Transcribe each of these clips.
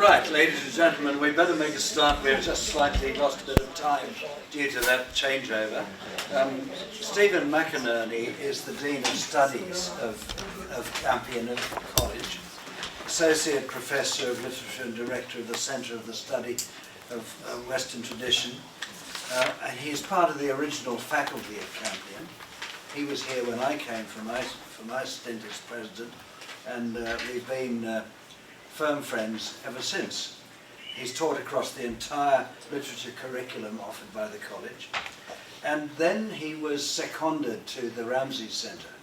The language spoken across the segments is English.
Right, ladies and gentlemen, we better make a start. We've just slightly lost a bit of time due to that changeover. Stephen McInerney is the Dean of Studies of Campion College, Associate Professor of Literature and Director of the Centre of the Study of Western Tradition. And he is part of the original faculty at Campion. He was here when I came for my stint as president, and we've been firm friends ever since. He's taught across the entire literature curriculum offered by the college, and then he was seconded to the Ramsay Centre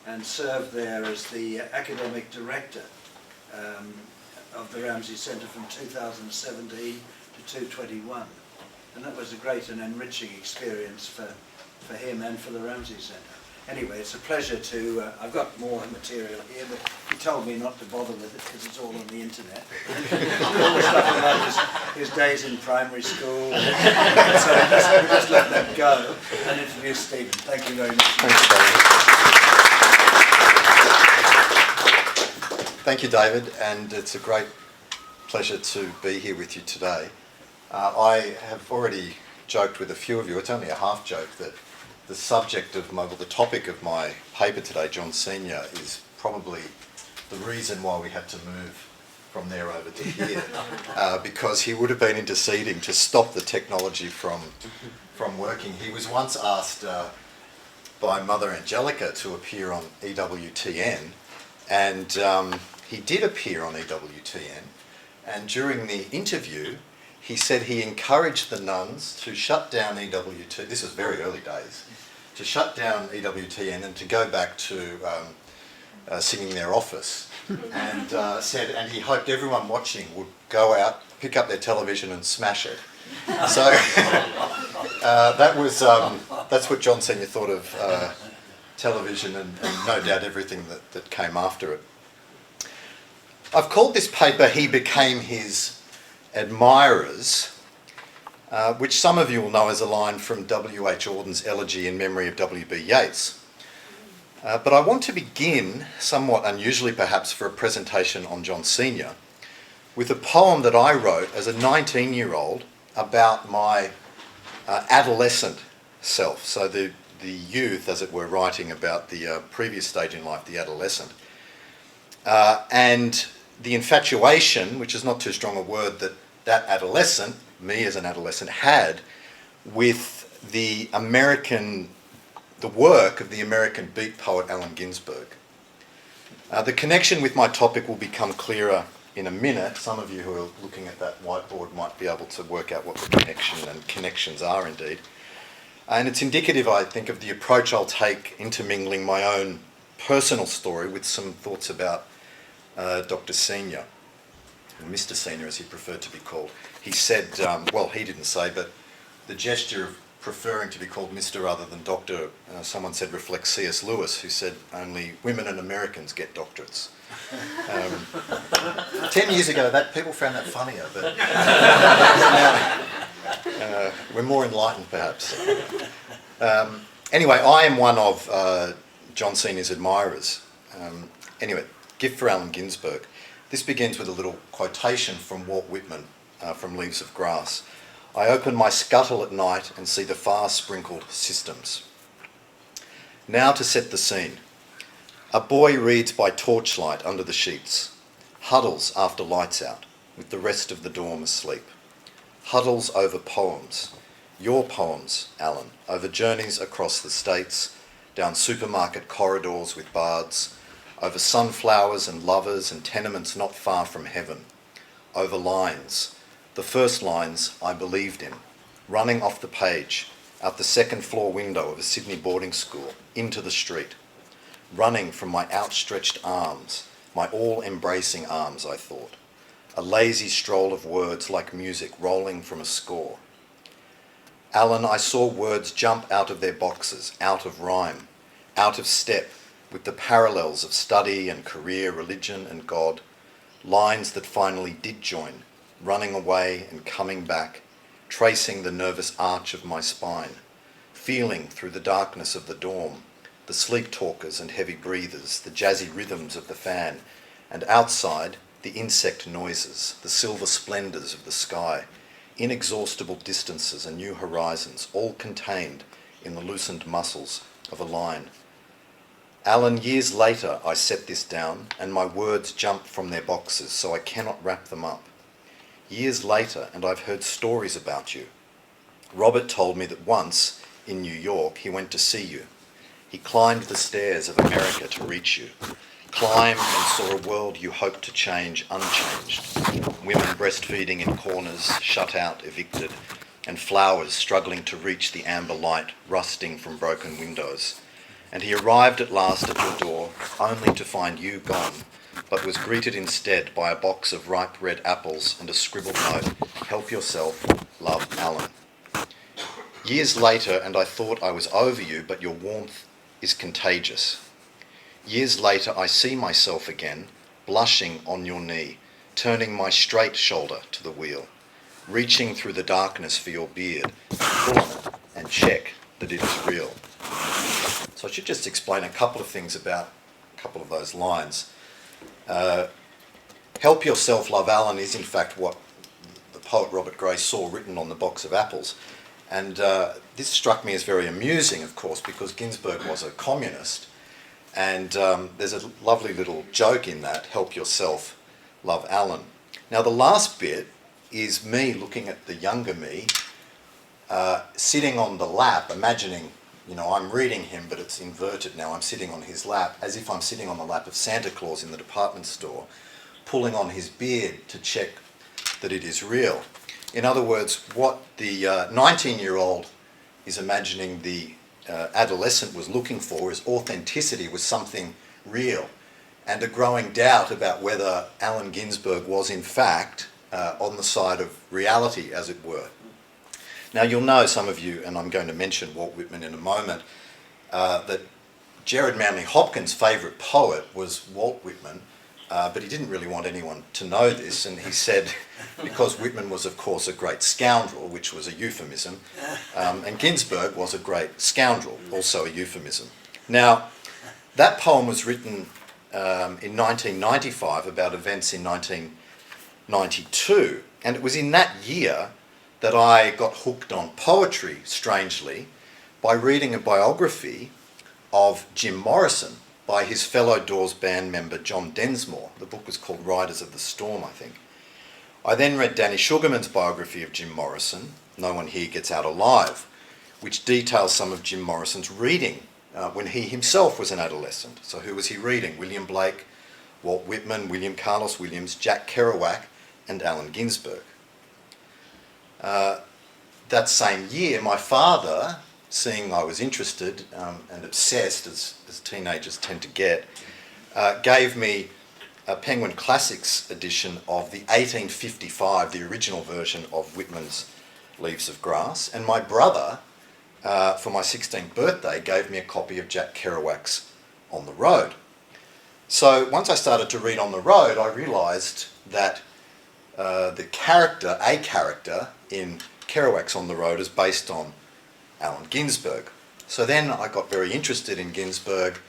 and served there as the academic director of the Ramsay Centre from 2017 to 2021. And that was a great and enriching experience for him and for the Ramsay Centre. Anyway, it's a pleasure to, I've got more material here, but he told me not to bother with it because it's all on the internet. All the stuff about his days in primary school. So we'll just let that go and introduce Stephen. Thank you very much. Thanks, David. Thank you, David, and it's a great pleasure to be here with you today. I have already joked with a few of you, it's only a half joke, that the subject of the topic of my paper today, John Senior, is probably the reason why we had to move from there over to here, because he would have been interceding to stop the technology from working. He was once asked by Mother Angelica to appear on EWTN, and he did appear on EWTN, and during the interview he said he encouraged the nuns to shut down EWTN, this was very early days, to shut down EWTN and to go back to singing their office, and said, and he hoped everyone watching would go out, pick up their television and smash it. So that's what John Senior thought of television and no doubt everything that came after it. I've called this paper He Became His Admirers, which some of you will know as a line from W.H. Auden's elegy in memory of W.B. Yeats. But I want to begin, somewhat unusually perhaps for a presentation on John Senior, with a poem that I wrote as a 19-year-old about my adolescent self, so the youth, as it were, writing about the previous stage in life, the adolescent. And the infatuation, which is not too strong a word, that adolescent, me as an adolescent, had with the work of the American beat poet Allen Ginsberg. The connection with my topic will become clearer in a minute. Some of you who are looking at that whiteboard might be able to work out what the connection and connections are indeed. And it's indicative, I think, of the approach I'll take intermingling my own personal story with some thoughts about Dr. Senior, or Mr. Senior as he preferred to be called. He said, well, he didn't say, but the gesture of preferring to be called Mr. rather than Doctor, someone said reflects C.S. Lewis, who said only women and Americans get doctorates. 10 years ago, people found that funnier, but now we're more enlightened, perhaps. Anyway, I am one of John Senior's admirers. Anyway, gift for Allen Ginsberg. This begins with a little quotation from Walt Whitman from Leaves of Grass. I open my scuttle at night and see the far-sprinkled systems. Now to set the scene. A boy reads by torchlight under the sheets, huddles after lights out, with the rest of the dorm asleep. Huddles over poems, your poems, Alan, over journeys across the states, down supermarket corridors with bards, over sunflowers and lovers and tenements not far from heaven, over lines, the first lines I believed in, running off the page, out the second floor window of a Sydney boarding school, into the street, running from my outstretched arms, my all-embracing arms, I thought, a lazy stroll of words like music rolling from a score. Alan, I saw words jump out of their boxes, out of rhyme, out of step, with the parallels of study and career, religion and God, lines that finally did join, running away and coming back, tracing the nervous arch of my spine, feeling through the darkness of the dorm, the sleep talkers and heavy breathers, the jazzy rhythms of the fan, and outside, the insect noises, the silver splendours of the sky, inexhaustible distances and new horizons, all contained in the loosened muscles of a line. Alan, years later I set this down, and my words jump from their boxes, so I cannot wrap them up. Years later, and I've heard stories about you. Robert told me that once, in New York, he went to see you. He climbed the stairs of America to reach you, climbed and saw a world you hoped to change unchanged. Women breastfeeding in corners, shut out, evicted, and flowers struggling to reach the amber light, rusting from broken windows. And he arrived at last at your door, only to find you gone, but was greeted instead by a box of ripe red apples and a scribbled note, "Help yourself, love, Alan." Years later, and I thought I was over you, but your warmth is contagious. Years later, I see myself again, blushing on your knee, turning my straight shoulder to the wheel, reaching through the darkness for your beard, pull on it and check that it is real. So I should just explain a couple of things about a couple of those lines. Help yourself, love, Alan is in fact what the poet Robert Gray saw written on the box of apples. And this struck me as very amusing, of course, because Ginsberg was a communist. And there's a lovely little joke in that, help yourself, love, Alan. Now the last bit is me looking at the younger me, sitting on the lap, imagining, I'm reading him, but it's inverted now. I'm sitting on his lap, as if I'm sitting on the lap of Santa Claus in the department store, pulling on his beard to check that it is real. In other words, what the 19-year-old is imagining the adolescent was looking for is authenticity, was something real, and a growing doubt about whether Allen Ginsberg was in fact on the side of reality, as it were. Now you'll know, some of you, and I'm going to mention Walt Whitman in a moment, that Gerard Manley Hopkins' favourite poet was Walt Whitman, but he didn't really want anyone to know this, and he said, because Whitman was of course a great scoundrel, which was a euphemism, and Ginsberg was a great scoundrel, also a euphemism. Now, that poem was written in 1995 about events in 1992, and it was in that year that I got hooked on poetry, strangely, by reading a biography of Jim Morrison by his fellow Doors band member John Densmore. The book was called Riders of the Storm, I think. I then read Danny Sugarman's biography of Jim Morrison, No One Here Gets Out Alive, which details some of Jim Morrison's reading when he himself was an adolescent. So who was he reading? William Blake, Walt Whitman, William Carlos Williams, Jack Kerouac, and Allen Ginsberg. That same year, my father, seeing I was interested and obsessed, as teenagers tend to get, gave me a Penguin Classics edition of the 1855, the original version of Whitman's Leaves of Grass, and my brother, for my 16th birthday, gave me a copy of Jack Kerouac's On the Road. So once I started to read On the Road, I realised that a character in Kerouac's On the Road is based on Allen Ginsberg. So then I got very interested in Ginsberg.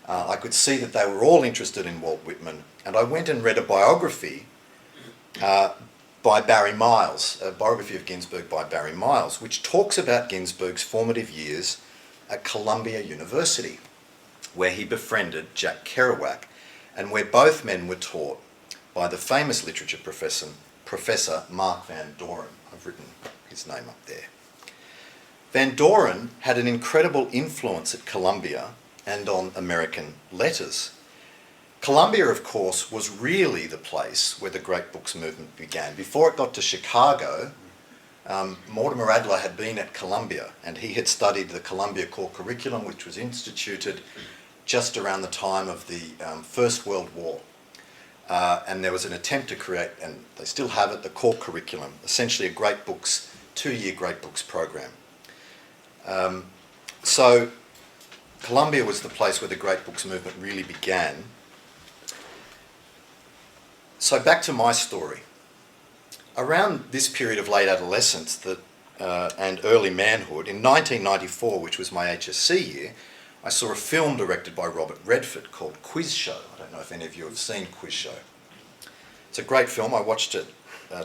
I could see that they were all interested in Walt Whitman, and I went and read a biography by Barry Miles, a biography of Ginsberg by Barry Miles, which talks about Ginsberg's formative years at Columbia University, where he befriended Jack Kerouac, and where both men were taught by the famous literature professor Mark Van Doren. I've written his name up there. Van Doren had an incredible influence at Columbia and on American letters. Columbia, of course, was really the place where the Great Books movement began. Before it got to Chicago, Mortimer Adler had been at Columbia, and he had studied the Columbia Core Curriculum, which was instituted just around the time of the First World War. And there was an attempt to create, and they still have it, the Core Curriculum, essentially a Great Books, 2-year Great Books program. So Columbia was the place where the Great Books movement really began. So back to my story. Around this period of late adolescence and early manhood, in 1994, which was my HSC year, I saw a film directed by Robert Redford called Quiz Show. I don't know if any of you have seen Quiz Show. It's a great film. I watched it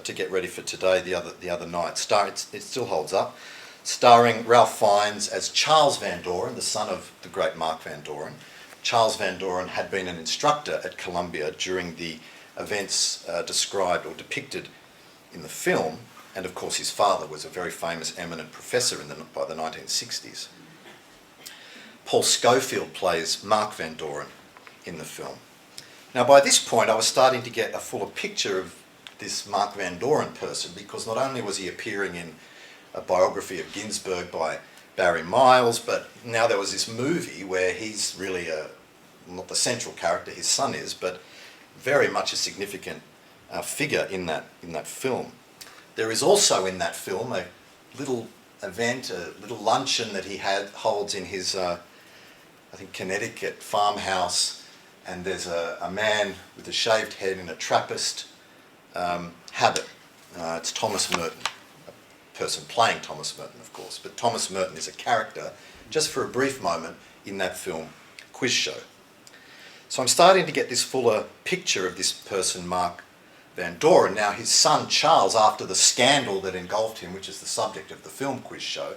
to get ready for today the other night. It still holds up. Starring Ralph Fiennes as Charles Van Doren, the son of the great Mark Van Doren. Charles Van Doren had been an instructor at Columbia during the events described or depicted in the film, and of course his father was a very famous eminent professor by the 1960s. Paul Schofield plays Mark Van Doren in the film. Now by this point I was starting to get a fuller picture of this Mark Van Doren person, because not only was he appearing in a biography of Ginsberg by Barry Miles, but now there was this movie where he's really not the central character, his son is, but very much a significant figure in that film. There is also in that film a little event, a little luncheon that he holds in his, I think, Connecticut farmhouse, and there's a man with a shaved head in a Trappist habit. It's Thomas Merton, a person playing Thomas Merton, of course, but Thomas Merton is a character just for a brief moment in that film quiz show. So I'm starting to get this fuller picture of this person, Mark Van Doren. Now his son Charles, after the scandal that engulfed him, which is the subject of the film quiz show,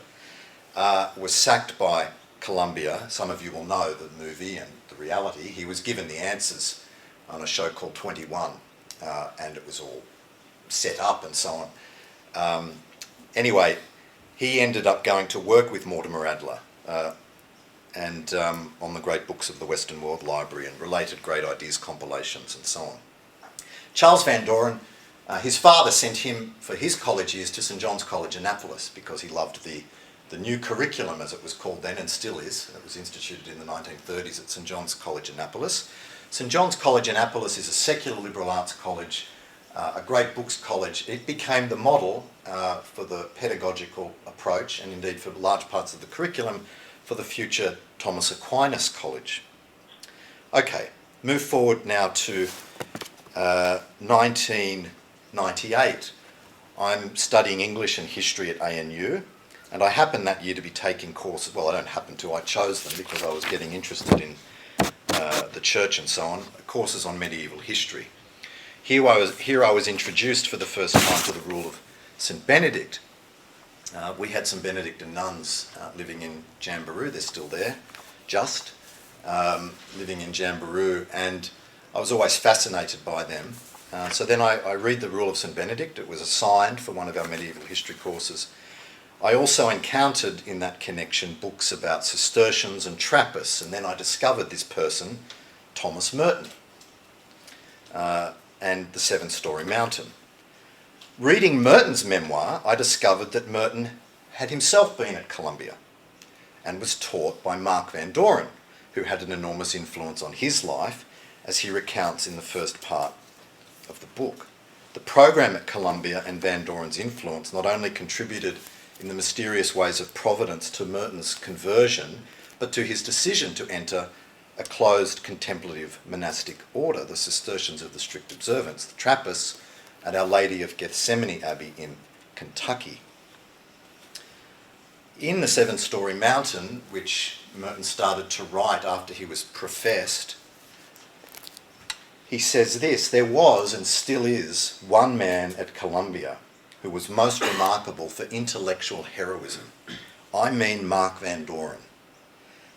was sacked by Columbia. Some of you will know the movie and the reality. He was given the answers on a show called 21, and it was all set up and so on. Anyway, he ended up going to work with Mortimer Adler and on the great books of the Western World Library and related great ideas compilations and so on. Charles Van Doren, his father sent him for his college years to St John's College, Annapolis, because he loved the new curriculum, as it was called then and still is. It was instituted in the 1930s at St John's College, Annapolis. St John's College, Annapolis is a secular liberal arts college, a great books college. It became the model for the pedagogical approach, and indeed for large parts of the curriculum, for the future Thomas Aquinas College. Okay, move forward now to 1998. I'm studying English and history at ANU, and I happen that year to be taking courses. Well, I don't happen to, I chose them because I was getting interested in the church and so on, courses on medieval history. Here I was introduced for the first time to the rule of St Benedict. We had some Benedictine nuns living in Jamboree. They're still there, living in Jamboree, and I was always fascinated by them. So then I read the Rule of St Benedict. It was assigned for one of our medieval history courses. I also encountered in that connection books about Cistercians and Trappists, and then I discovered this person, Thomas Merton, and the Seven-Storey Mountain. Reading Merton's memoir, I discovered that Merton had himself been at Columbia and was taught by Mark Van Doren, who had an enormous influence on his life, as he recounts in the first part of the book. The program at Columbia and Van Doren's influence not only contributed in the mysterious ways of Providence to Merton's conversion, but to his decision to enter a closed contemplative monastic order, the Cistercians of the Strict Observance, the Trappists, at Our Lady of Gethsemane Abbey in Kentucky. In the Seven-Storey Mountain, which Merton started to write after he was professed, he says this: "There was and still is one man at Columbia who was most remarkable for intellectual heroism. I mean Mark Van Doren.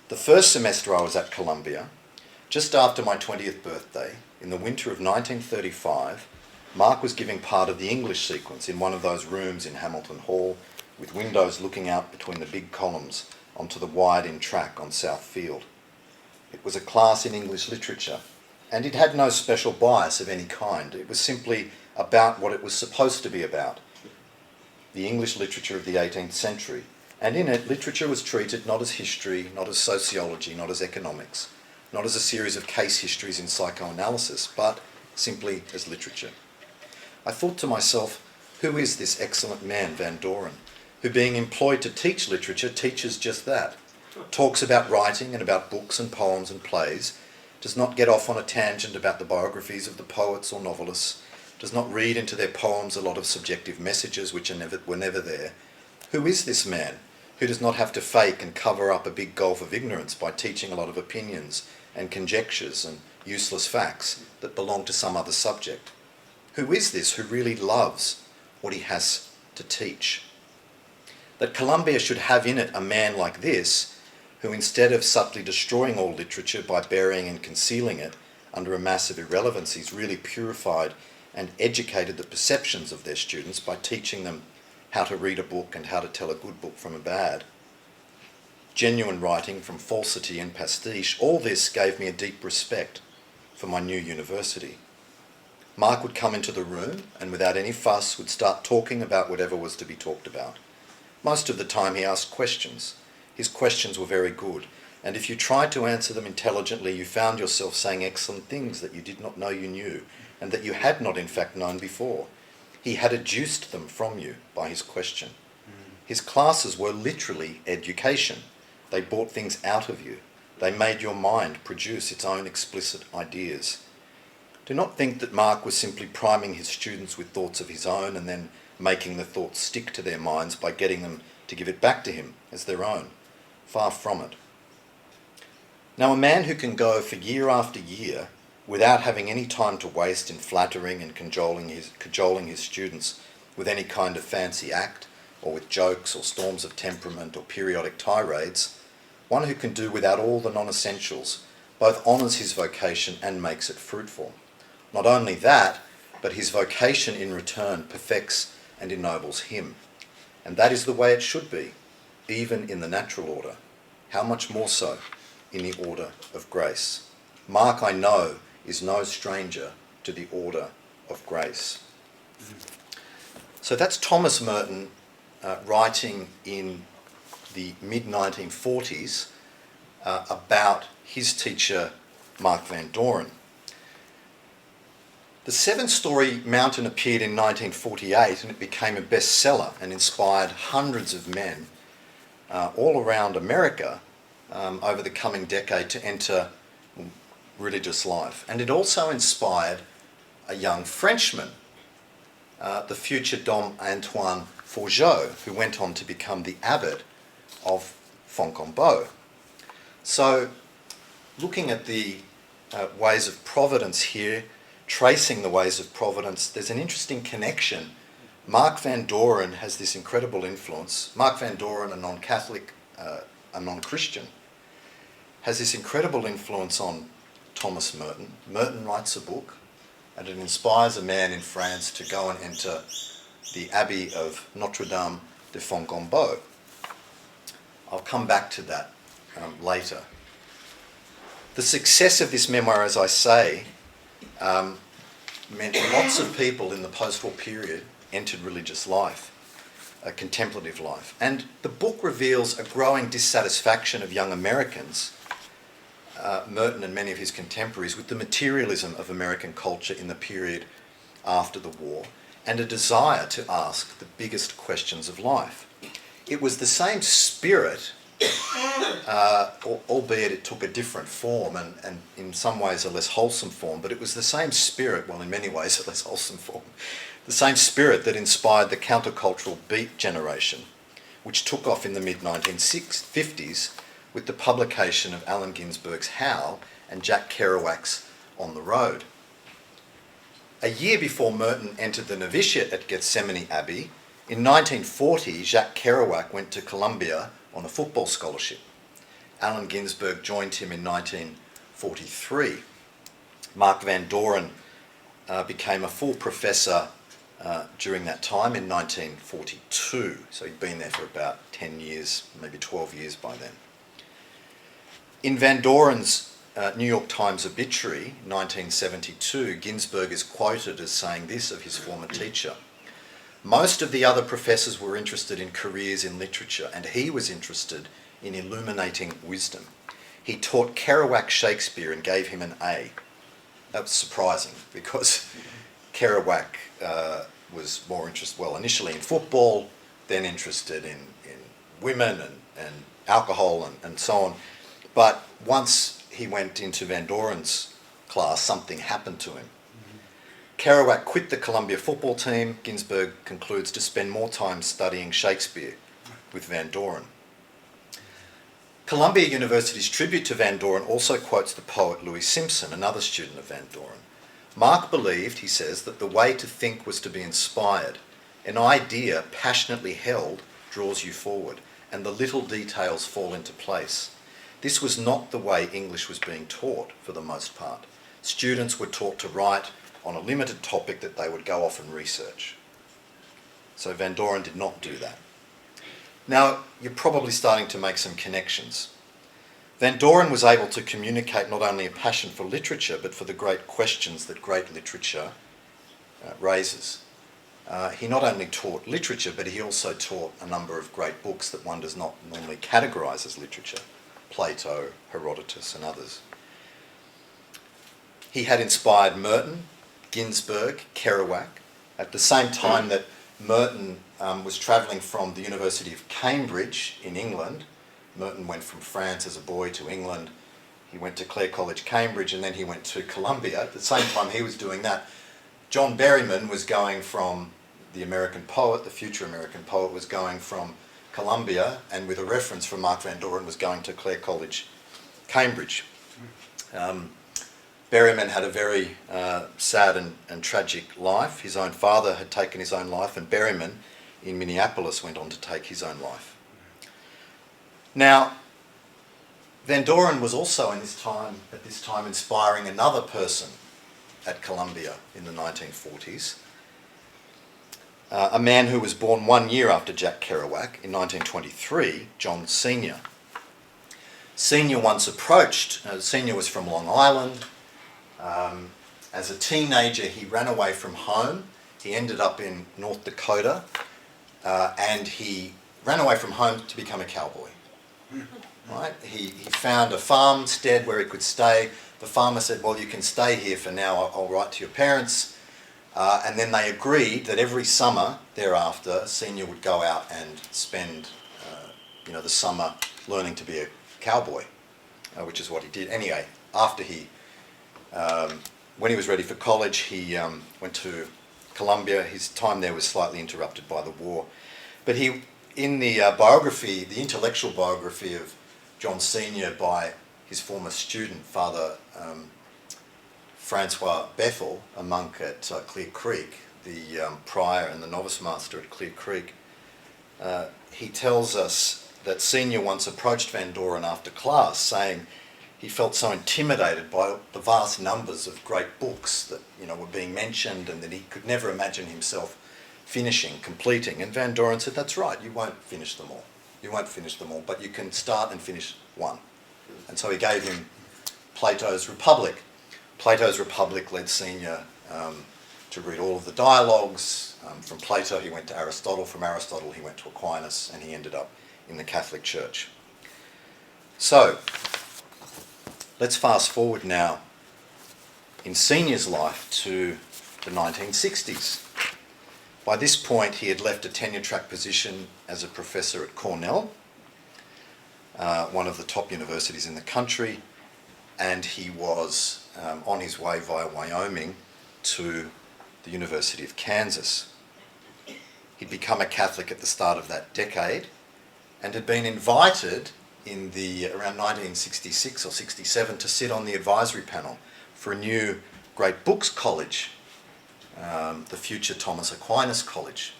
The first semester I was at Columbia, just after my 20th birthday, in the winter of 1935, Mark was giving part of the English sequence in one of those rooms in Hamilton Hall, with windows looking out between the big columns onto the wide-in track on South Field. It was a class in English literature, and it had no special bias of any kind. It was simply about what it was supposed to be about, the English literature of the 18th century, and in it, literature was treated not as history, not as sociology, not as economics, not as a series of case histories in psychoanalysis, but simply as literature. I thought to myself, who is this excellent man, Van Doren, who being employed to teach literature teaches just that, talks about writing and about books and poems and plays, does not get off on a tangent about the biographies of the poets or novelists, does not read into their poems a lot of subjective messages which were never there. Who is this man who does not have to fake and cover up a big gulf of ignorance by teaching a lot of opinions and conjectures and useless facts that belong to some other subject? Who is this who really loves what he has to teach? That Columbia should have in it a man like this, who instead of subtly destroying all literature by burying and concealing it under a mass of irrelevancies, really purified and educated the perceptions of their students by teaching them how to read a book and how to tell a good book from a bad. Genuine writing from falsity and pastiche, all this gave me a deep respect for my new university. Mark would come into the room and without any fuss would start talking about whatever was to be talked about. Most of the time he asked questions. His questions were very good, and if you tried to answer them intelligently, you found yourself saying excellent things that you did not know you knew, and that you had not in fact known before. He had adduced them from you by his question. His classes were literally education. They brought things out of you. They made your mind produce its own explicit ideas. Do not think that Mark was simply priming his students with thoughts of his own and then making the thoughts stick to their minds by getting them to give it back to him as their own. Far from it. Now, a man who can go for year after year without having any time to waste in flattering and cajoling his students with any kind of fancy act, or with jokes or storms of temperament or periodic tirades, one who can do without all the non-essentials, both honours his vocation and makes it fruitful. Not only that, but his vocation in return perfects and ennobles him. And that is the way it should be, even in the natural order. How much more so in the order of grace? Mark, I know, is no stranger to the order of grace. So that's Thomas Merton writing in the mid-1940s about his teacher, Mark Van Doren. The seven-storey mountain appeared in 1948 and it became a bestseller and inspired hundreds of men all around America over the coming decade to enter religious life. And it also inspired a young Frenchman, the future Dom Antoine Forgeot, who went on to become the abbot of Fontainebleau. So, looking at the ways of providence here, tracing the ways of providence, there's an interesting connection. Mark Van Doren has this incredible influence. Mark Van Doren, a non-Catholic, a non-Christian, has this incredible influence on Thomas Merton. Merton writes a book, and it inspires a man in France to go and enter the Abbey of Notre-Dame de Fontainebleau. I'll come back to that later. The success of this memoir, as I say, meant lots of people in the post-war period entered religious life, a contemplative life. And the book reveals a growing dissatisfaction of young Americans, Merton and many of his contemporaries, with the materialism of American culture in the period after the war, and a desire to ask the biggest questions of life. It was the same spirit, albeit it took a different form and in some ways a less wholesome form, but it was the same spirit, well in many ways a less wholesome form, the same spirit that inspired the countercultural Beat generation, which took off in the mid-1950s with the publication of Allen Ginsberg's Howl and Jack Kerouac's On the Road. A year before Merton entered the novitiate at Gethsemane Abbey, in 1940, Jacques Kerouac went to Columbia on a football scholarship. Allen Ginsberg joined him in 1943. Mark Van Doren became a full professor during that time in 1942. So he'd been there for about 10 years, maybe 12 years by then. In Van Doren's New York Times obituary, 1972, Ginsberg is quoted as saying this of his former teacher: "Most of the other professors were interested in careers in literature, and he was interested in illuminating wisdom. He taught Kerouac Shakespeare and gave him an A." That was surprising, because Kerouac was more interested, well, initially in football, then interested in women and alcohol and so on. But once he went into Van Doren's class, something happened to him. Kerouac quit the Columbia football team, Ginsberg concludes, to spend more time studying Shakespeare with Van Doren. Columbia University's tribute to Van Doren also quotes the poet Louis Simpson, another student of Van Doren. Mark believed, he says, that the way to think was to be inspired. An idea passionately held draws you forward, and the little details fall into place. This was not the way English was being taught for the most part. Students were taught to write on a limited topic that they would go off and research. So Van Doren did not do that. Now, you're probably starting to make some connections. Van Doren was able to communicate not only a passion for literature, but for the great questions that great literature raises. He not only taught literature, but he also taught a number of great books that one does not normally categorise as literature: Plato, Herodotus and others. He had inspired Merton, Ginsberg, Kerouac. At the same time that Merton was travelling from the University of Cambridge in England, Merton went from France as a boy to England. He went to Clare College, Cambridge, and then he went to Columbia. At the same time he was doing that, John Berryman was going from the American poet, the future American poet, was going from Columbia, and with a reference from Mark Van Doren, was going to Clare College, Cambridge. Berryman had a very sad and tragic life. His own father had taken his own life, and Berryman in Minneapolis went on to take his own life. Now, Van Doren was also at this time inspiring another person at Columbia in the 1940s, a man who was born 1 year after Jack Kerouac in 1923, John Senior. Senior once approached, Senior was from Long Island. As a teenager he ran away from home. He ended up in North Dakota, and he ran away from home to become a cowboy. Right? He found a farmstead where he could stay. The farmer said, well, you can stay here for now, I'll write to your parents. And then they agreed that every summer thereafter, Senior would go out and spend the summer learning to be a cowboy, which is what he did. Anyway, after when he was ready for college, he went to Columbia. His time there was slightly interrupted by the war. But in the biography, the intellectual biography of John Senior by his former student, Father Francois Bethel, a monk at Clear Creek, the prior and the novice master at Clear Creek, he tells us that Senior once approached Van Doren after class, saying he felt so intimidated by the vast numbers of great books that were being mentioned, and that he could never imagine himself completing. And Van Doren said, that's right, you won't finish them all. You won't finish them all, but you can start and finish one. And so he gave him Plato's Republic. Plato's Republic led Senior to read all of the dialogues. From Plato he went to Aristotle. From Aristotle he went to Aquinas, and he ended up in the Catholic Church. So, let's fast forward now in Senior's life to the 1960s. By this point he had left a tenure-track position as a professor at Cornell, one of the top universities in the country, and he was on his way via Wyoming to the University of Kansas. He'd become a Catholic at the start of that decade and had been invited in around 1966 or 67 to sit on the advisory panel for a new great books college, the future Thomas Aquinas College.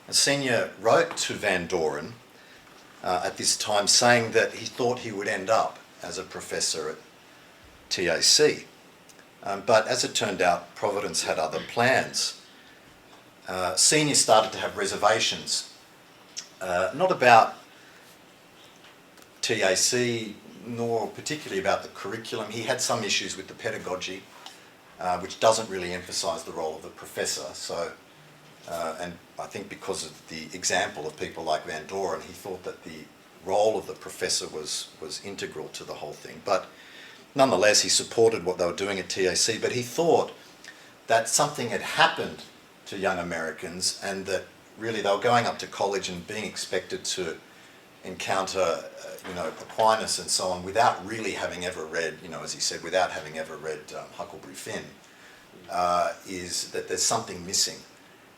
And Senior wrote to Van Doren at this time saying that he thought he would end up as a professor at TAC. But as it turned out, Providence had other plans. Senior started to have reservations, not about TAC, nor particularly about the curriculum. He had some issues with the pedagogy, which doesn't really emphasise the role of the professor. So, and I think because of the example of people like Van Doren, he thought that the role of the professor was integral to the whole thing. But nonetheless, he supported what they were doing at TAC, but he thought that something had happened to young Americans, and that really they were going up to college and being expected to encounter Aquinas and so on without really having ever read, as he said, without having ever read Huckleberry Finn, is that there's something missing.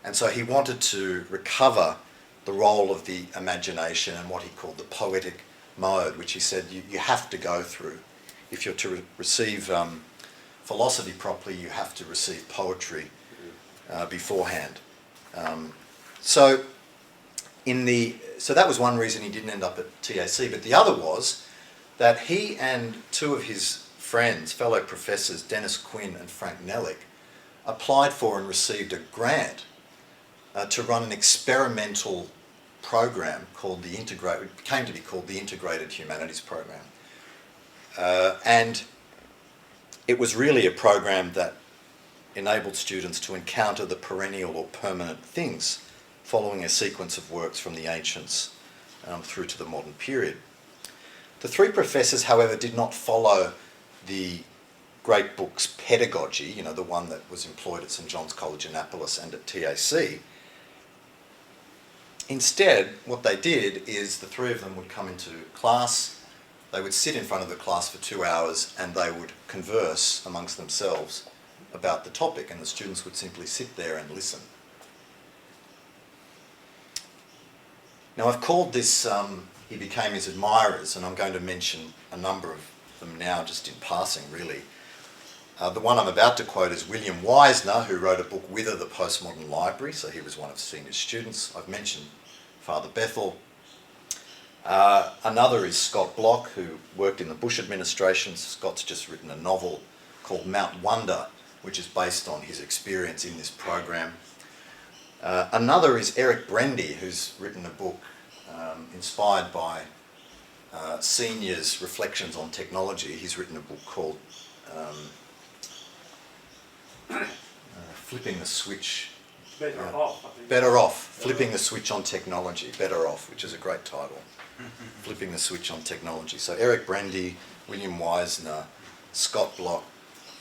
And so he wanted to recover the role of the imagination and what he called the poetic mode, which he said you have to go through if you're to receive philosophy properly, you have to receive poetry beforehand. So that was one reason he didn't end up at TAC, but the other was that he and two of his friends, fellow professors, Dennis Quinn and Frank Nellick, applied for and received a grant to run an experimental program called it came to be called the Integrated Humanities Program. And it was really a program that enabled students to encounter the perennial or permanent things following a sequence of works from the ancients through to the modern period. The three professors, however, did not follow the great book's pedagogy, the one that was employed at St John's College, Annapolis and at TAC. Instead, what they did is the three of them would come into class, they would sit in front of the class for 2 hours and they would converse amongst themselves about the topic, and the students would simply sit there and listen. Now, I've called this He Became His Admirers, and I'm going to mention a number of them now just in passing, really. The one I'm about to quote is William Wisner, who wrote a book, Whither the Postmodern Library, so he was one of Senior's students. I've mentioned Father Bethel. Another is Scott Bloch, who worked in the Bush administration. Scott's just written a novel called Mount Wonder, which is based on his experience in this program. Another is Eric Brendy, who's written a book inspired by Senior's reflections on technology. He's written a book called Flipping the Switch. Better Off, Flipping the Switch on Technology. Better Off, which is a great title. Flipping the Switch on Technology. So Eric Brendy, William Wisner, Scott Bloch,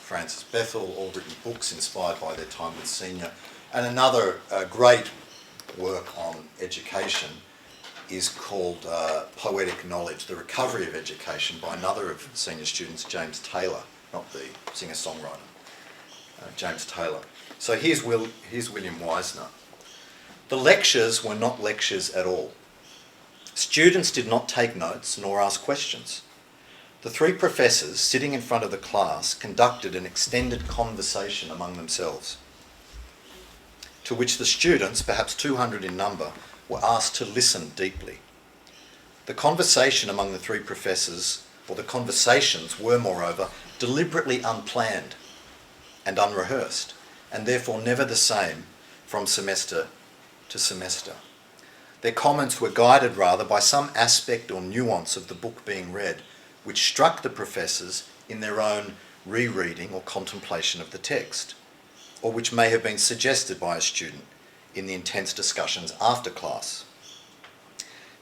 Francis Bethel, all written books inspired by their time with Senior. And another great work on education is called Poetic Knowledge, The Recovery of Education, by another of Senior students, James Taylor, not the singer-songwriter, James Taylor. So here's William Wisner. The lectures were not lectures at all. Students did not take notes nor ask questions. The three professors sitting in front of the class conducted an extended conversation among themselves, to which the students, perhaps 200 in number, were asked to listen deeply. The conversation among the three professors, or the conversations, were, moreover, deliberately unplanned and unrehearsed, and therefore never the same from semester to semester. Their comments were guided rather by some aspect or nuance of the book being read, which struck the professors in their own rereading or contemplation of the text, or which may have been suggested by a student in the intense discussions after class.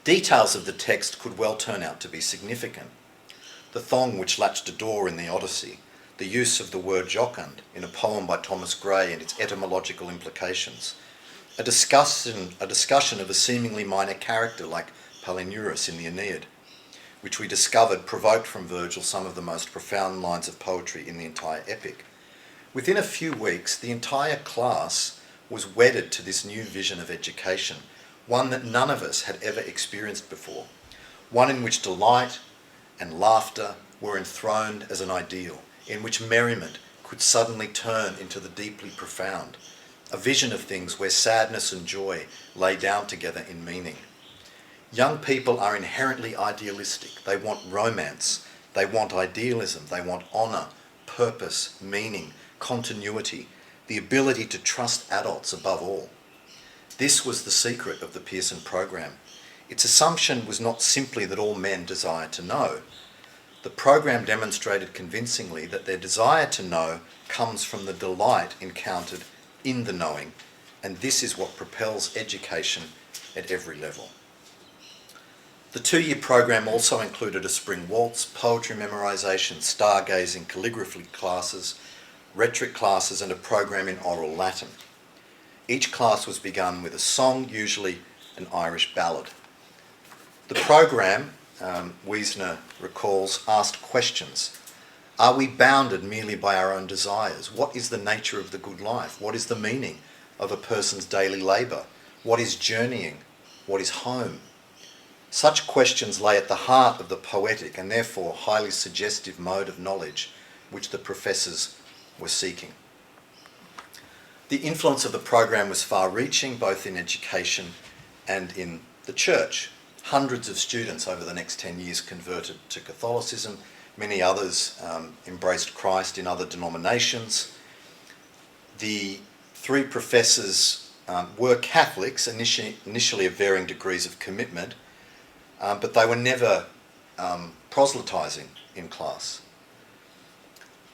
Details of the text could well turn out to be significant. The thong which latched a door in the Odyssey, the use of the word jocund in a poem by Thomas Gray and its etymological implications, a discussion of a seemingly minor character like Palinurus in the Aeneid, which we discovered provoked from Virgil some of the most profound lines of poetry in the entire epic. Within a few weeks, the entire class was wedded to this new vision of education, one that none of us had ever experienced before, one in which delight and laughter were enthroned as an ideal, in which merriment could suddenly turn into the deeply profound, a vision of things where sadness and joy lay down together in meaning. Young people are inherently idealistic. They want romance, they want idealism, they want honour, purpose, meaning, continuity, the ability to trust adults above all. This was the secret of the Pearson program. Its assumption was not simply that all men desire to know. The program demonstrated convincingly that their desire to know comes from the delight encountered in the knowing, and this is what propels education at every level. The 2-year program also included a spring waltz, poetry memorisation, stargazing, calligraphy classes, rhetoric classes, and a program in oral Latin. Each class was begun with a song, usually an Irish ballad. The program, Wiesner recalls, asked questions. Are we bounded merely by our own desires? What is the nature of the good life? What is the meaning of a person's daily labour? What is journeying? What is home? Such questions lay at the heart of the poetic and therefore highly suggestive mode of knowledge which the professors were seeking. The influence of the program was far-reaching, both in education and in the church. Hundreds of students over the next 10 years converted to Catholicism. Many others embraced Christ in other denominations. The three professors were Catholics, initially of varying degrees of commitment, but they were never proselytising in class.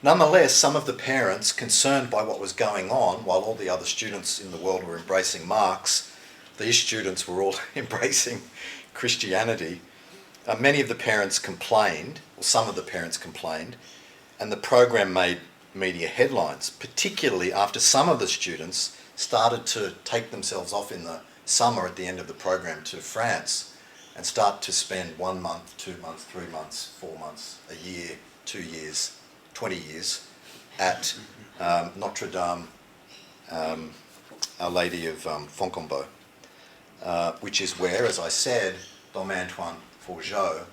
Nonetheless, some of the parents, concerned by what was going on, while all the other students in the world were embracing Marx, these students were all embracing Christianity. Many of the parents complained, or some of the parents complained, and the program made media headlines, particularly after some of the students started to take themselves off in the summer at the end of the program to France and start to spend 1 month, 2 months, 3 months, 4 months, a year, 2 years, 20 years at Notre Dame, Our Lady of Foncombeau, which is where, as I said, Dom Antoine Forgeot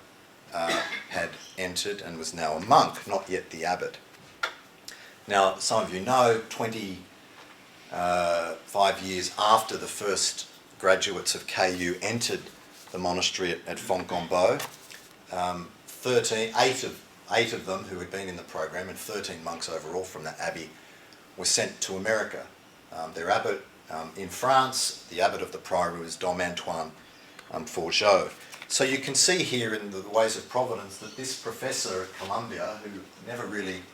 had entered and was now a monk, not yet the abbot. Now, some of you know, 25 years after the first graduates of KU entered the monastery at Foncombeau, 8 of them who had been in the program, and 13 monks overall from that abbey, were sent to America. Their abbot in France, the abbot of the priory, was Dom Antoine Forgeot. So you can see here in the Ways of Providence that this professor at Columbia, who never really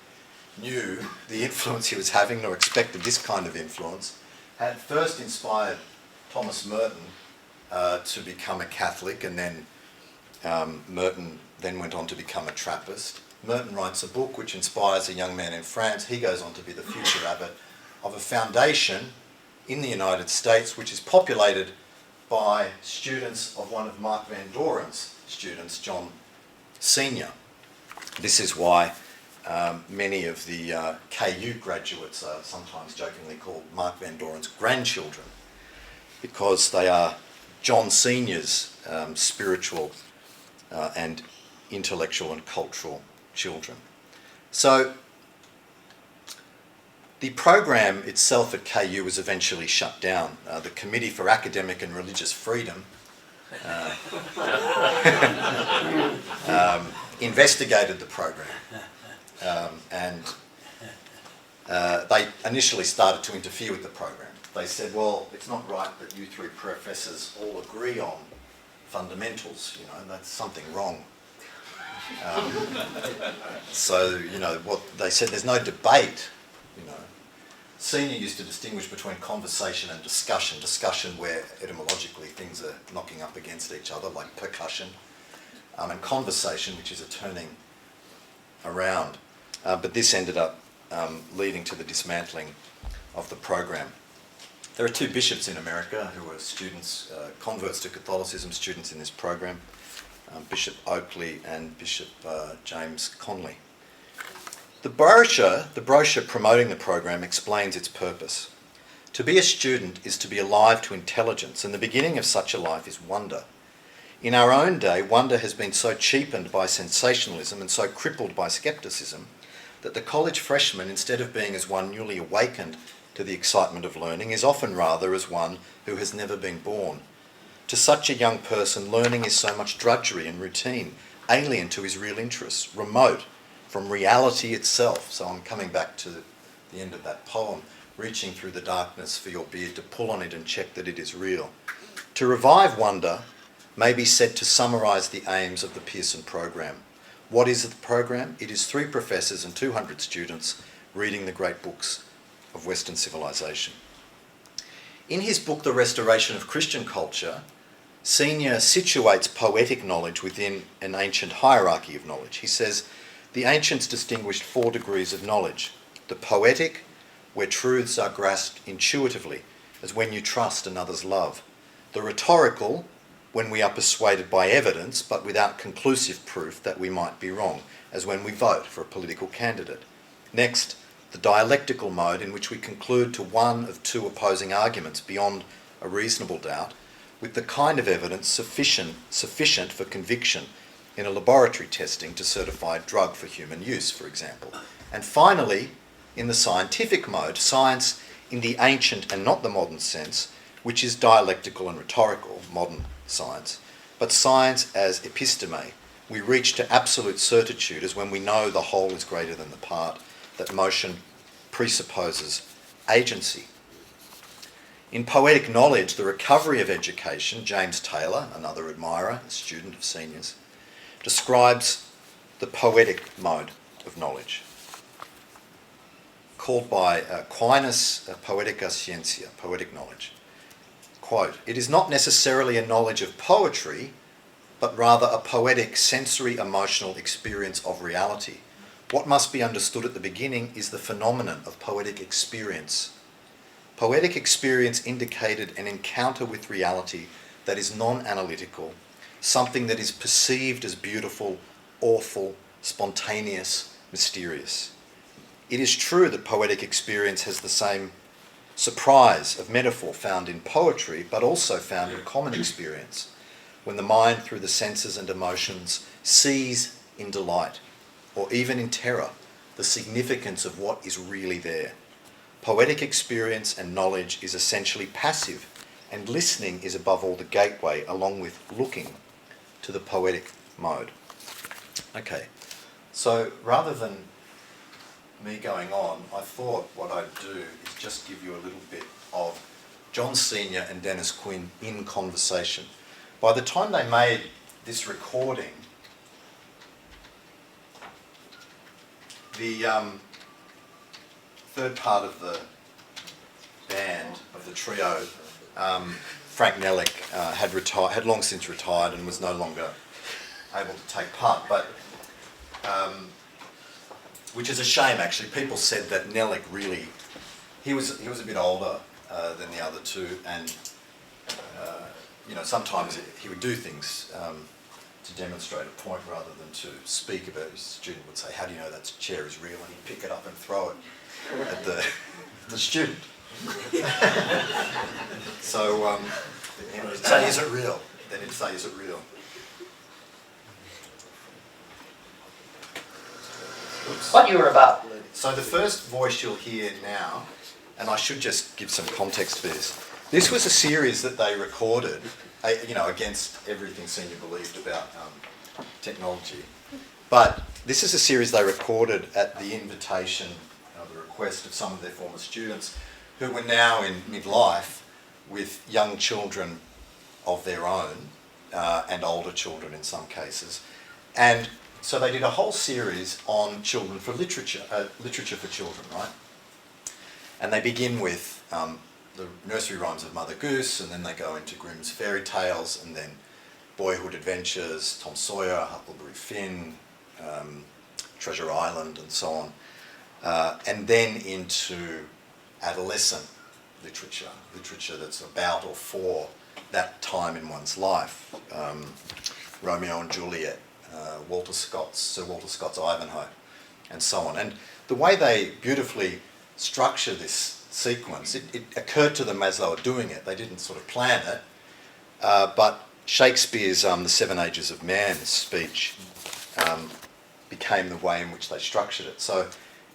knew the influence he was having nor expected this kind of influence, had first inspired Thomas Merton to become a Catholic, and then Merton then went on to become a Trappist. Merton writes a book which inspires a young man in France. He goes on to be the future abbot of a foundation in the United States which is populated by students of one of Mark Van Doren's students, John Senior. This is why many of the KU graduates are sometimes jokingly called Mark Van Doren's grandchildren, because they are John Senior's spiritual and intellectual and cultural children. So the program itself at KU was eventually shut down. The Committee for Academic and Religious Freedom investigated the program, and they initially started to interfere with the program. They said, well, it's not right that you three professors all agree on fundamentals, that's something wrong. So, what they said, there's no debate, Senior used to distinguish between conversation and discussion. Discussion where etymologically things are knocking up against each other, like percussion, and conversation, which is a turning around. But this ended up leading to the dismantling of the program. There are 2 bishops in America who are students, converts to Catholicism, students in this program, Bishop Oakley and Bishop James Conley. The brochure promoting the program explains its purpose. To be a student is to be alive to intelligence, and the beginning of such a life is wonder. In our own day, wonder has been so cheapened by sensationalism and so crippled by scepticism that the college freshman, instead of being as one newly awakened to the excitement of learning, is often rather as one who has never been born. To such a young person, learning is so much drudgery and routine, alien to his real interests, remote from reality itself. So I'm coming back to the end of that poem, reaching through the darkness for your beard to pull on it and check that it is real. To revive wonder may be said to summarise the aims of the Pearson program. What is the program? It is 3 professors and 200 students reading the great books of Western civilization. In his book, The Restoration of Christian Culture, Senior situates poetic knowledge within an ancient hierarchy of knowledge. He says, the ancients distinguished 4 degrees of knowledge. The poetic, where truths are grasped intuitively, as when you trust another's love. The rhetorical, when we are persuaded by evidence, but without conclusive proof that we might be wrong, as when we vote for a political candidate. Next, the dialectical mode, in which we conclude to one of 2 opposing arguments beyond a reasonable doubt, with the kind of evidence sufficient for conviction in a laboratory testing to certify a drug for human use, for example. And finally, in the scientific mode, science in the ancient and not the modern sense, which is dialectical and rhetorical, modern science, but science as episteme. We reach to absolute certitude as when we know the whole is greater than the part, that motion presupposes agency. In poetic knowledge, the recovery of education, James Taylor, another admirer, a student of Senior's, describes the poetic mode of knowledge, called by Aquinas Poetica Scientia, poetic knowledge. Quote, "It is not necessarily a knowledge of poetry, but rather a poetic sensory emotional experience of reality. What must be understood at the beginning is the phenomenon of poetic experience. Poetic experience indicated an encounter with reality that is non-analytical, something that is perceived as beautiful, awful, spontaneous, mysterious. It is true that poetic experience has the same surprise of metaphor found in poetry, but also found in common experience, when the mind through the senses and emotions sees in delight, or even in terror, the significance of what is really there. Poetic experience and knowledge is essentially passive, and listening is above all the gateway, along with looking, to the poetic mode." Okay, so rather than me going on, I thought what I'd do is just give you a little bit of John Senior and Dennis Quinn in conversation. By the time they made this recording, the third part of the band, of the trio, Frank Nellick, had long since retired and was no longer able to take part, but which is a shame actually. People said that Nellick really, he was a bit older than the other two, and sometimes he would do things to demonstrate a point rather than to speak about it. His student would say, "How do you know that chair is real?" And he'd pick it up and throw it at the student. So he'd say, "Is it real?" Then he'd say, "Is it real?" Oops. What you were about. So the first voice you'll hear now, and I should just give some context for this. This was a series that they recorded, against everything Senior believed about technology. But this is a series they recorded at the invitation, the request of some of their former students who were now in midlife with young children of their own and older children in some cases. And so they did a whole series on children for literature, literature for children, right? And they begin with the nursery rhymes of Mother Goose, and then they go into Grimm's fairy tales, and then Boyhood Adventures, Tom Sawyer, Huckleberry Finn, Treasure Island, and so on. And then into adolescent literature that's about or for that time in one's life. Romeo and Juliet, Sir Walter Scott's Ivanhoe, and so on. And the way they beautifully structure this sequence, it occurred to them as they were doing it. They didn't sort of plan it, but Shakespeare's The Seven Ages of Man speech became the way in which they structured it. So,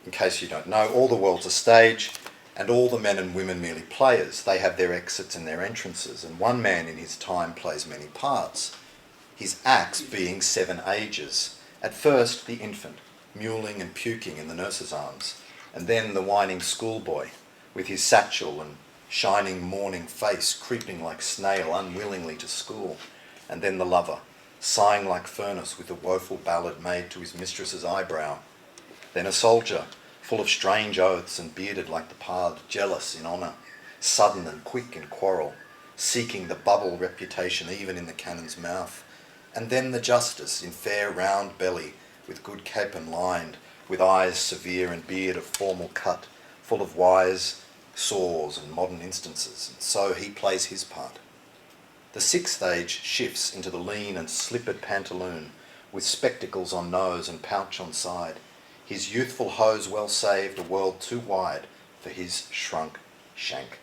in case you don't know, all the world's a stage, and all the men and women merely players. They have their exits and their entrances, and one man in his time plays many parts, his acts being 7 ages. At first, the infant, mewling and puking in the nurse's arms, and then the whining schoolboy, with his satchel and shining morning face creeping like snail unwillingly to school, and then the lover, sighing like furnace with a woeful ballad made to his mistress's eyebrow, then a soldier, full of strange oaths and bearded like the pard, jealous in honour, sudden and quick in quarrel, seeking the bubble reputation even in the cannon's mouth, and then the justice in fair round belly, with good cape and lined, with eyes severe and beard of formal cut, full of wise saws and modern instances, and so he plays his part. The 6th stage shifts into the lean and slippered pantaloon, with spectacles on nose and pouch on side, his youthful hose well saved, a world too wide for his shrunk shank,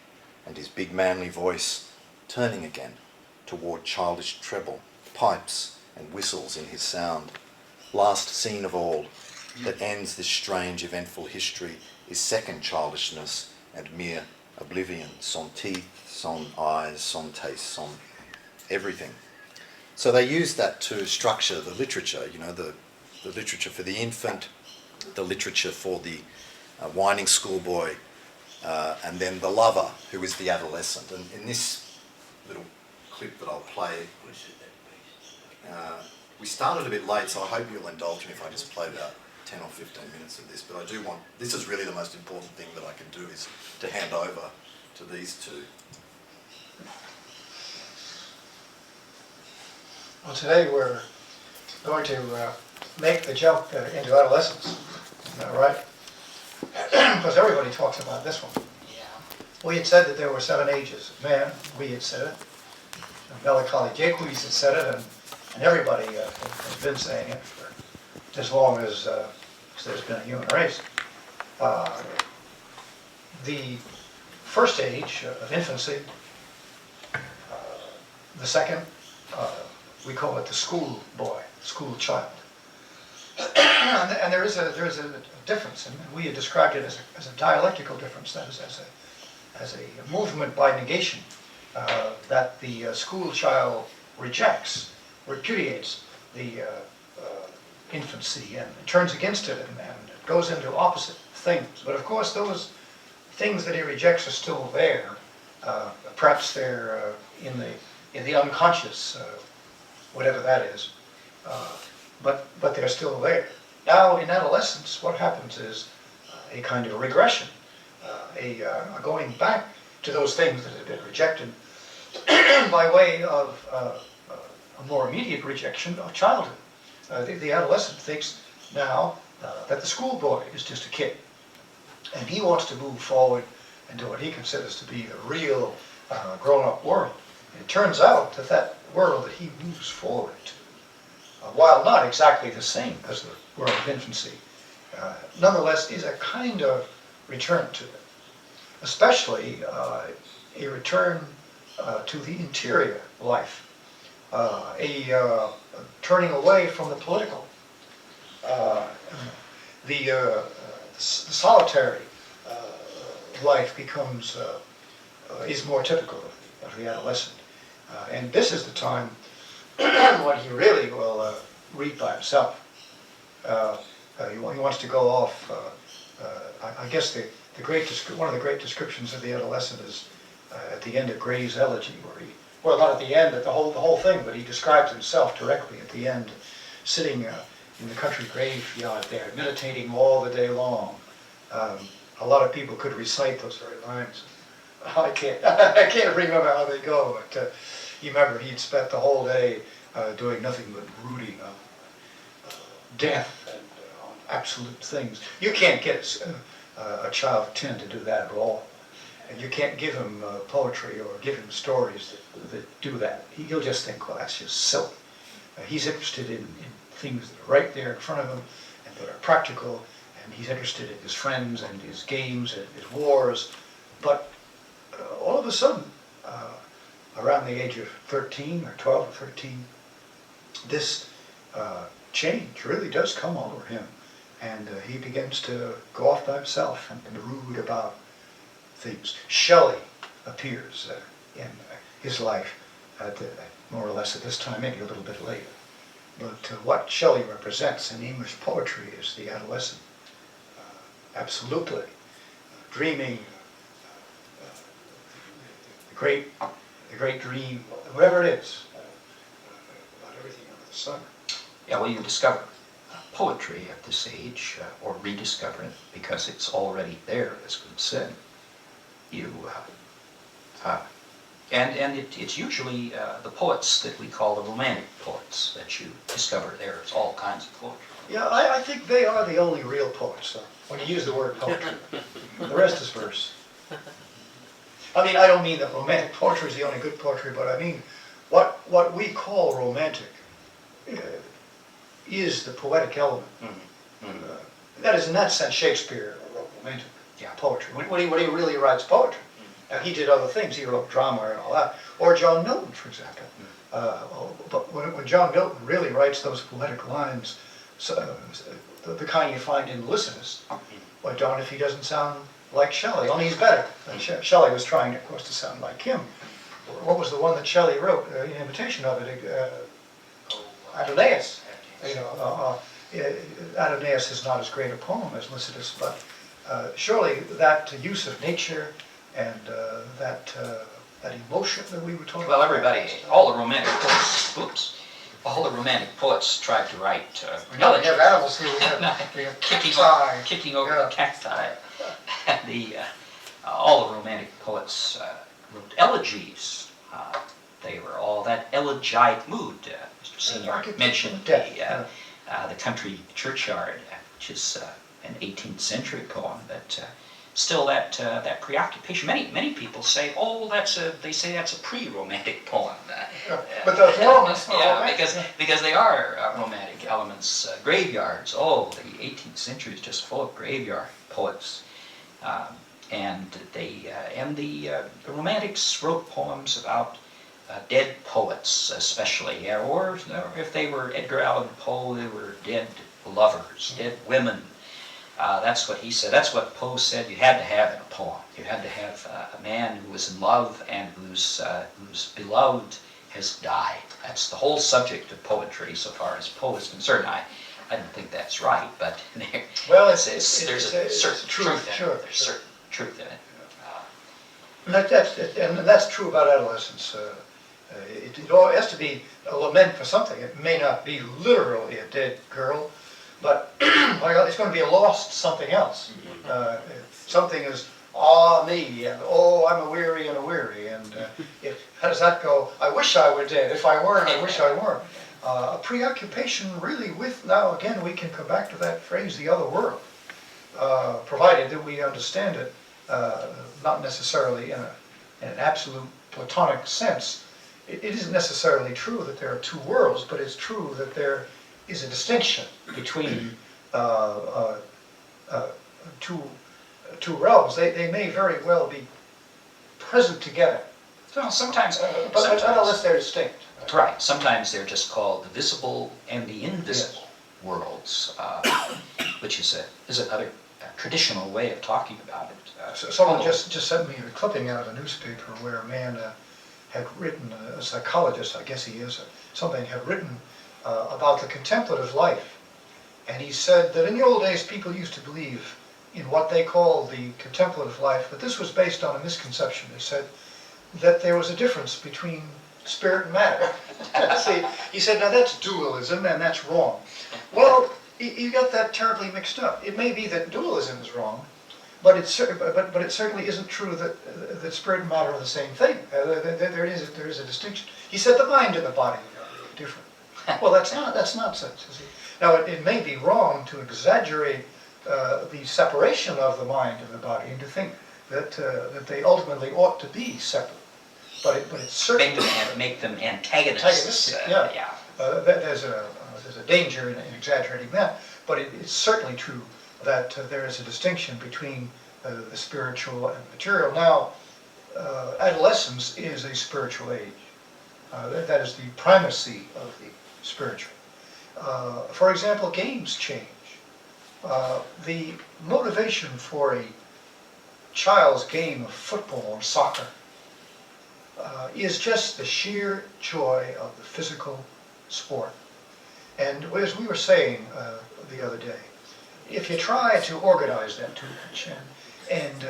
and his big manly voice turning again toward childish treble, pipes and whistles in his sound. Last scene of all, that ends this strange eventful history, is second childishness and mere oblivion, son teeth, son eyes, son taste, son everything. So they use that to structure the literature, you know, the literature for the infant, the literature for the whining schoolboy, and then the lover, who is the adolescent. And in this little clip that I'll play, we started a bit late, so I hope you'll indulge me if I just play about 10 or 15 minutes of this, but I do want, this is really the most important thing that I can do, is to hand over to these two. Well, today we're going to make the jump into adolescence, is that right? Because everybody talks about this one. Yeah. We had said that there were 7 ages of man. We had said it. Melancholy Jacques had said it, and everybody has been saying it for as long as there's been a human race. The first age of infancy, the second, we call it the school boy, school child. And there is a difference, and we had described it as a dialectical difference, that is, as a movement by negation that the school child rejects, repudiates the infancy and turns against it and goes into opposite things. But of course, those things that he rejects are still there. Perhaps they're in the unconscious, whatever that is. But they're still there. Now, in adolescence, what happens is a kind of regression, a going back to those things that have been rejected by way of a more immediate rejection of childhood. The adolescent thinks now that the schoolboy is just a kid, and he wants to move forward into what he considers to be the real grown-up world. It turns out that that world that he moves forward to, while not exactly the same as the world of infancy, nonetheless is a kind of return to it, especially a return to the interior life, a turning away from the political, the solitary life becomes is more typical of the adolescent, and this is the time when he really will read by himself. He wants to go off. I guess one of the great descriptions of the adolescent is at the end of Gray's Elegy, where he, well, not at the end, but the whole thing, but he describes himself directly at the end, sitting in the country graveyard there, meditating all the day long. A lot of people could recite those very lines. I can't remember how they go, but you remember he'd spent the whole day doing nothing but brooding on death and on absolute things. You can't get a child of 10 to do that at all. And you can't give him poetry or give him stories that do that. He'll just think, well, that's just silly. He's interested in things that are right there in front of him and that are practical, and he's interested in his friends and his games and his wars. But all of a sudden, around the age of 13 or 12 or 13, this change really does come over him, and he begins to go off by himself and brood about things. Shelley appears in his life more or less at this time, maybe a little bit later. But what Shelley represents in English poetry is the adolescent, absolutely dreaming the great dream, whatever it is, about everything under the sun. Yeah, well, you discover poetry at this age, or rediscover it, because it's already there, as been said. It's usually the poets that we call the romantic poets that you discover. There's all kinds of poetry. Yeah, I think they are the only real poets, though, when you use the word poetry. The rest is verse. I mean, I don't mean that romantic poetry is the only good poetry, but I mean what we call romantic is the poetic element. That is, in that sense, Shakespeare wrote romantic poetry. When he really writes poetry. He did other things. He wrote drama and all that. Or John Milton, for example. But when John Milton really writes those poetic lines, the kind you find in Lycidas. Well, darn if he doesn't sound like Shelley, only he's better. Shelley was trying, of course, to sound like him. What was the one that Shelley wrote in imitation of it? Adonais. Adonais is not as great a poem as Lycidas, but surely that use of nature and that emotion that we were talking Well, about. everybody, all the romantic poets, all the romantic poets tried to write We have animals here. We have kicking over the cacti. And all the romantic poets wrote elegies. They were all that elegiac mood. Mr. Senior mentioned the country churchyard, which is an 18th century poem, but still that preoccupation. Many people say, oh, they say that's a pre-romantic poem. But the elements are yeah, because they are romantic elements. Graveyards. Oh, the 18th century is just full of graveyard poets, and the Romantics wrote poems about dead poets, especially, or if they were Edgar Allan Poe, they were dead lovers, dead women. That's what he said. That's what Poe said you had to have in a poem. You had to have a man who was in love and whose beloved has died. That's the whole subject of poetry, so far as Poe is concerned. I don't think that's right, but well, there's a certain truth in it. There's certain truth in it. And that's true about adolescence. It all has to be a lament for something. It may not be literally a dead girl, but it's going to be a lost something else. Something is, me, and I'm a weary and a weary. And how does that go? I wish I were dead. If I weren't, I wish I weren't. A preoccupation really with, now again, we can come back to that phrase, the other world, provided that we understand it, not necessarily in an absolute Platonic sense. It isn't necessarily true that there are two worlds, but it's true that there is a distinction between two realms. They may very well be present together, So sometimes, but not unless they're distinct. right. Sometimes they're just called the visible and the invisible worlds, which is another traditional way of talking about it. So someone just sent me a clipping out of a newspaper where a man had written, a psychologist, I guess he is, had written about the contemplative life. And he said that in the old days people used to believe in what they called the contemplative life, but this was based on a misconception. They said that there was a difference between spirit and matter. See, he said, now that's dualism and that's wrong. Well, you got that terribly mixed up. It may be that dualism is wrong, but it certainly isn't true that spirit and matter are the same thing. There is a distinction. He said the mind and the body are different. Well, that's nonsense. Now, it may be wrong to exaggerate the separation of the mind and the body and to think that they ultimately ought to be separate. But it's certainly make them antagonists. Yeah. There's a danger in exaggerating that, but it's certainly true that there is a distinction between the spiritual and the material. Now, adolescence is a spiritual age. That is the primacy of the spiritual. For example, games change. The motivation for a child's game of football or soccer is just the sheer joy of the physical sport. And as we were saying the other day, if you try to organize that too much and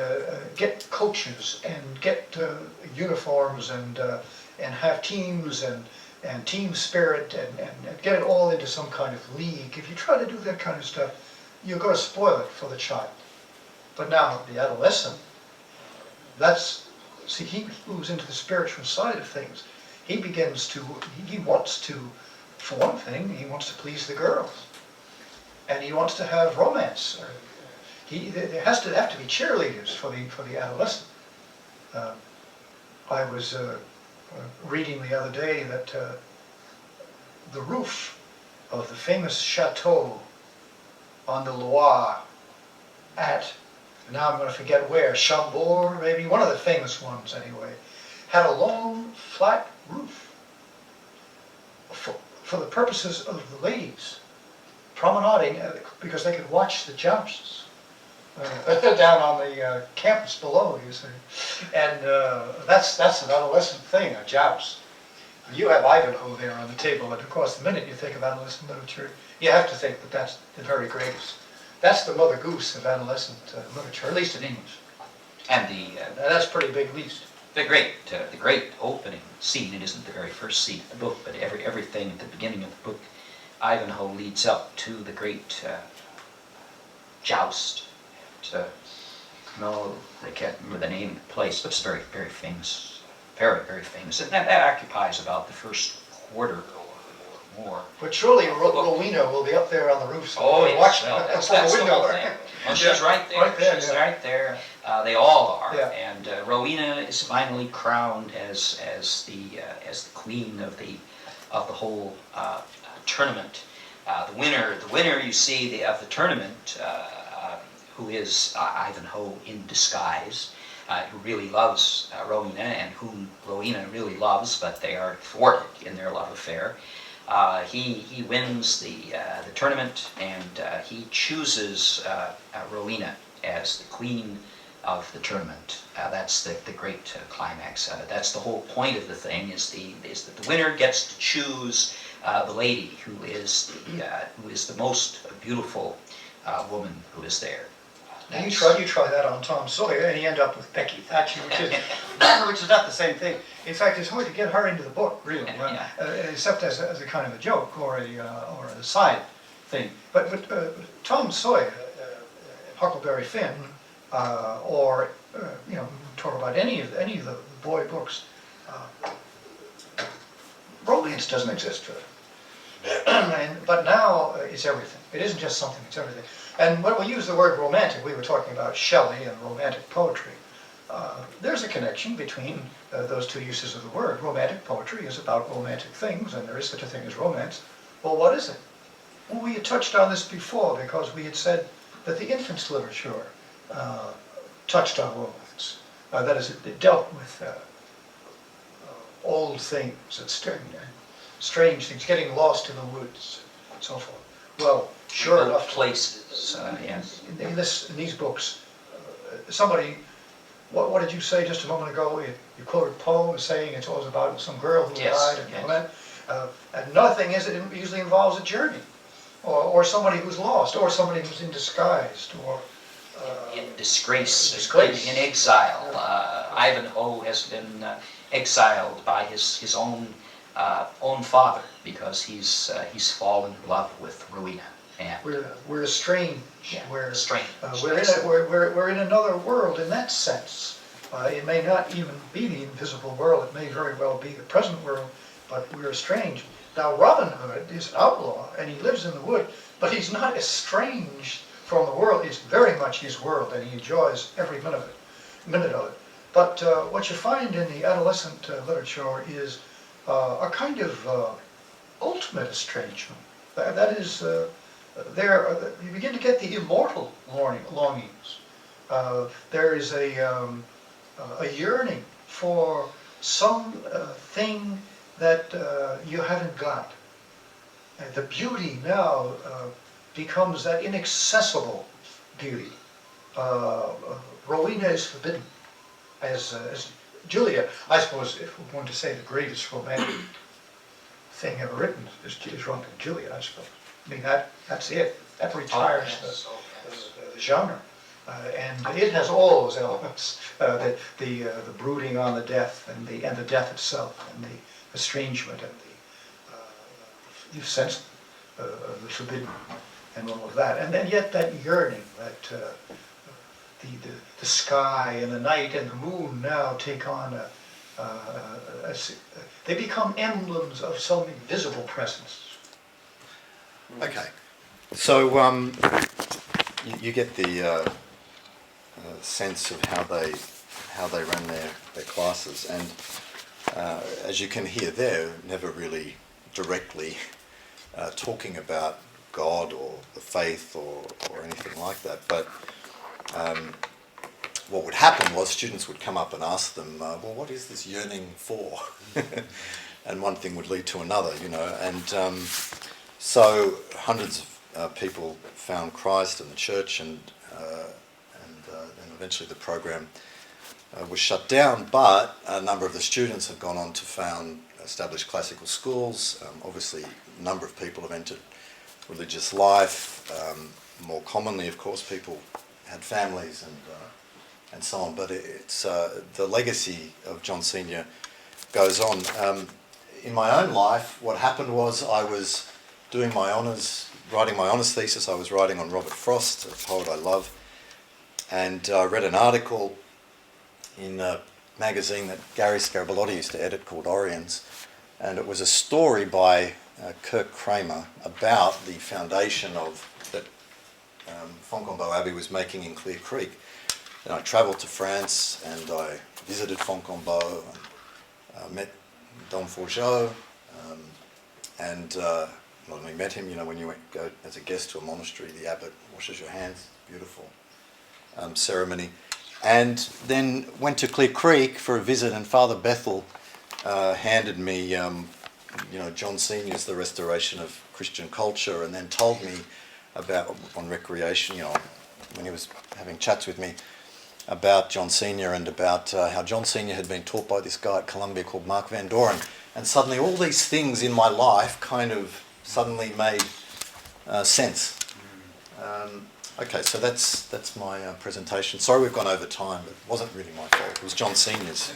get coaches and get uniforms and have teams and team spirit and get it all into some kind of league, if you try to do that kind of stuff, you're going to spoil it for the child. But now, the adolescent, he moves into the spiritual side of things. He wants to, for one thing, he wants to please the girls. And he wants to have romance. There have to be cheerleaders for the adolescent. I was reading the other day that the roof of the famous chateau on the Loire at, now I'm going to forget where, Chambord, maybe, one of the famous ones anyway, had a long, flat roof for the purposes of the ladies promenading because they could watch the jousts down on the campus below, you see. And that's an adolescent thing, a joust. You have Ivanhoe there on the table, and of course the minute you think of adolescent literature, you have to think that that's the very greatest. That's the mother goose of adolescent literature, at least in English. And That's pretty big least. the great opening scene, it isn't the very first scene of the book, but everything at the beginning of the book, Ivanhoe leads up to the great joust. No, I can't remember the name of the place, but it's very, very famous. Very, very famous. And that occupies about the first quarter or more. But surely Rowena will be up there on the roof. Oh, yes. Watch Well, that's the the window whole there. thing. Well, she's Yeah, right there. right there, She's yeah. right there. They all are. Yeah. And Rowena is finally crowned as the queen of the whole tournament. The winner you see of the tournament, who is Ivanhoe in disguise, who really loves Rowena, and whom Rowena really loves, but they are thwarted in their love affair. He wins the tournament, and he chooses Rowena as the queen of the tournament. That's the great climax of it. That's the whole point of the thing, is that the winner gets to choose the lady who is the most beautiful woman who is there. Now you try that on Tom Sawyer, and you end up with Becky Thatcher, which is not the same thing. In fact, it's hard to get her into the book, really, Yeah. except as a kind of a joke or a side thing. But Tom Sawyer, Huckleberry Finn, or talk about any of the boy books. Romance doesn't exist for them. But now it's everything. It isn't just something, it's everything. And when we use the word romantic, we were talking about Shelley and romantic poetry. There's a connection between those two uses of the word. Romantic poetry is about romantic things, and there is such a thing as romance. Well, what is it? Well, we had touched on this before, because we had said that the infant's literature touched on romance. That is, it dealt with old things and strange things, getting lost in the woods, and so forth. Well, sure Both enough, places. Yes. in these books, somebody, what did you say just a moment ago? You quoted a poem saying it's always about some girl who Yes, died and yes. all that. And another thing is, it usually involves a journey, or somebody who's lost, or somebody who's in disguise, or In disgrace, Disgrace. in exile. Ivanhoe has been exiled by his own father, because he's fallen in love with Rowena. And we're estranged. Yeah, We're estranged. we're in another world in that sense. It may not even be the invisible world. It may very well be the present world, but we're estranged. Now, Robin Hood is an outlaw, and he lives in the wood, but he's not estranged from the world. It's very much his world, and he enjoys every minute of it. But what you find in the adolescent literature is a kind of ultimate estrangement. That is, you begin to get the immortal longings. There is a yearning for some thing that you haven't got. The beauty now becomes that inaccessible beauty. Rowena is forbidden. As Julia, I suppose, if we want to say the greatest romantic thing ever written is Romeo and Juliet, I suppose. I mean, that's it. That retires the genre. And it has all those elements, the brooding on the death, and the death itself, and the estrangement, and the sense of the forbidden, and all of that. And then yet that yearning, that the sky and the night and the moon now take on they become emblems of some invisible presence. Okay, so you get the sense of how they run their classes, and as you can hear, they're never really directly talking about God or the faith or anything like that, but what would happen was students would come up and ask them, well, what is this yearning for? And one thing would lead to another, and so hundreds of people found Christ and the church, and then eventually the program was shut down. But a number of the students have gone on to establish classical schools. Obviously, a number of people have entered religious life. More commonly, of course, people had families and so on. But it's the legacy of John Senior goes on. In my own life, what happened was I was doing my honours, writing my honours thesis. I was writing on Robert Frost, a poet I love, and I read an article in a magazine that Gary Scarabellotti used to edit called Oriens, and it was a story by Kirk Kramer about the foundation that Foncombeau Abbey was making in Clear Creek. And I travelled to France and I visited Foncombeau and met Dom Forgeot, and not only met him, when you go as a guest to a monastery, the abbot washes your hands, beautiful ceremony. And then went to Clear Creek for a visit, and Father Bethel handed me, John Senior's The Restoration of Christian Culture, and then told me about, on recreation, when he was having chats with me, about John Senior and about how John Senior had been taught by this guy at Columbia called Mark Van Doren. And suddenly all these things in my life kind of suddenly made sense. Okay, so that's my presentation. Sorry we've gone over time, but it wasn't really my fault. It was John Senior's.